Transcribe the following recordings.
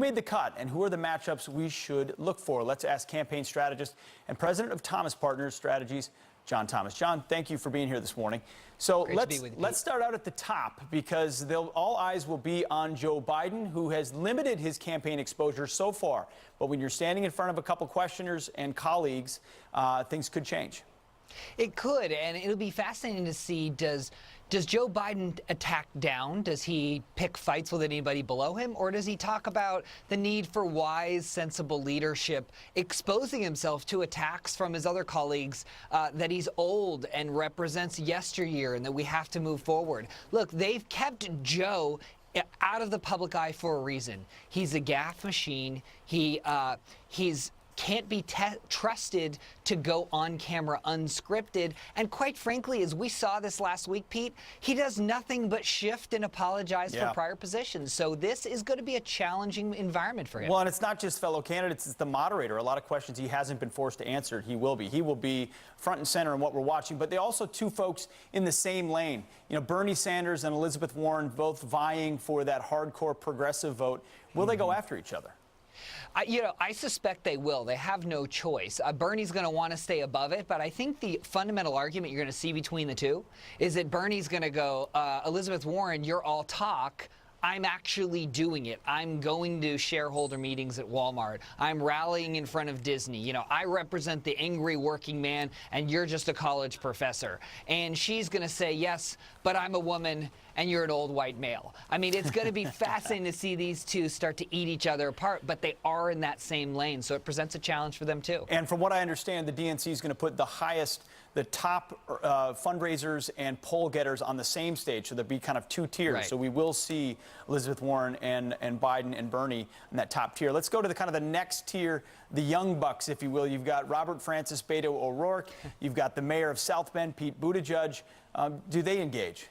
made the cut and who are the matchups we should look for? Let's ask campaign strategist and president of Thomas Partners Strategies, John Thomas. John, thank you for being here this morning. So let's start out at the top, because all eyes will be on Joe Biden, who has limited his campaign exposure so far. But when you're standing in front of a couple questioners and colleagues, things could change. It could, and it'll be fascinating to see, does Joe Biden attack down? Does he pick fights with anybody below him? Or does he talk about the need for wise, sensible leadership, exposing himself to attacks from his other colleagues that he's old and represents yesteryear and that we have to move forward? Look, they've kept Joe out of the public eye for a reason. He's a gaffe machine. He's can't be trusted to go on camera unscripted. And quite frankly, as we saw this last week, Pete, he does nothing but shift and apologize for prior positions. So this is going to be a challenging environment for him. Well, and it's not just fellow candidates, it's the moderator. A lot of questions he hasn't been forced to answer. He will be. He will be front and center in what we're watching. But they also two folks in the same lane. You know, Bernie Sanders and Elizabeth Warren both vying for that hardcore progressive vote. Will they go after each other? I suspect they will. They have no choice. Bernie's going to want to stay above it, but I think the fundamental argument you're going to see between the two is that Bernie's going to go, Elizabeth Warren, you're all talk. I'm actually doing it. I'm going to shareholder meetings at Walmart. I'm rallying in front of Disney. You know, I represent the angry working man, and you're just a college professor. And she's going to say, yes, but I'm a woman, and you're an old white male. I mean, it's going to be fascinating to see these two start to eat each other apart, but they are in that same lane, so it presents a challenge for them, too. And from what I understand, the DNC is going to put the top fundraisers and poll getters on the same stage, so there'll be kind of two tiers. Right. So we will see Elizabeth Warren and Biden and Bernie in that top tier. Let's go to the next tier, the young bucks, if you will. You've got Robert Francis Beto O'Rourke. You've got the mayor of South Bend, Pete Buttigieg. Do they engage?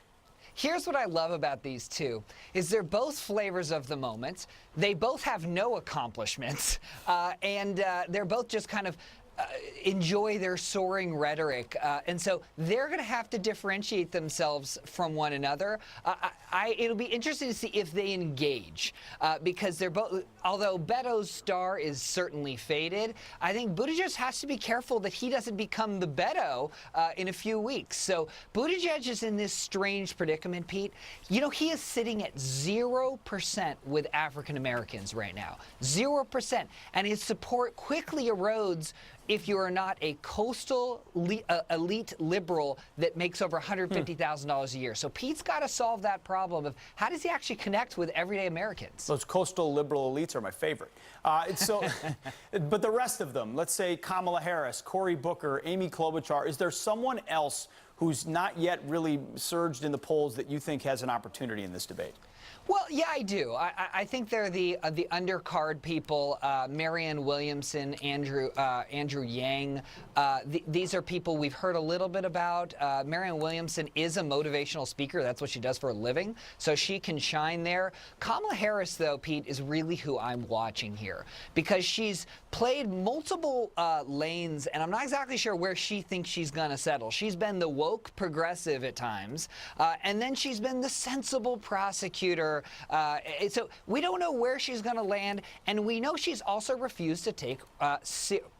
Here's what I love about these two, is they're both flavors of the moment. They both have no accomplishments, and they're both just kind of enjoy their soaring rhetoric. And so they're going to have to differentiate themselves from one another. It'll be interesting to see if they engage, because they're both, although Beto's star is certainly faded, I think Buttigieg has to be careful that he doesn't become the Beto in a few weeks. So Buttigieg is in this strange predicament, Pete. You know, he is sitting at 0% with African Americans right now. 0%. And his support quickly erodes if you are not a coastal elite liberal that makes over $150,000 a year. So Pete's got to solve that problem of how does he actually connect with everyday Americans? Those coastal liberal elites are my favorite. But the rest of them, let's say Kamala Harris, Cory Booker, Amy Klobuchar, is there someone else who's not yet really surged in the polls that you think has an opportunity in this debate? Well, yeah, I do. I think they're the undercard people, Marianne Williamson, Andrew Yang. These are people we've heard a little bit about. Marianne Williamson is a motivational speaker. That's what she does for a living, so she can shine there. Kamala Harris, though, Pete, is really who I'm watching here, because she's played multiple lanes, and I'm not exactly sure where she thinks she's going to settle. She's been the woke progressive at times, and then she's been the sensible prosecutor. So we don't know where she's going to land, and we know she's also refused to take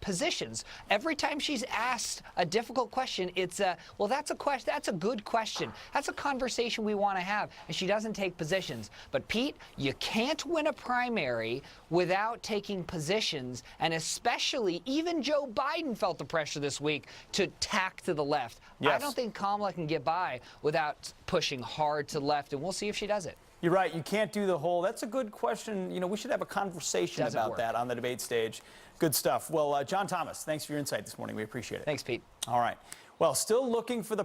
positions. Every time she's asked a difficult question, it's well, that's a question. That's a good question. That's a conversation we want to have, and she doesn't take positions. But Pete, you can't win a primary without taking positions, and especially even Joe Biden felt the pressure this week to tack to the left. Yes. I don't think Kamala can get by without pushing hard to the left, and we'll see if she does it. You're right. You can't do the whole. That's a good question. You know, we should have a conversation about that on the debate stage. Good stuff. Well, John Thomas, thanks for your insight this morning. We appreciate it. Thanks, Pete. All right. Well, still looking for the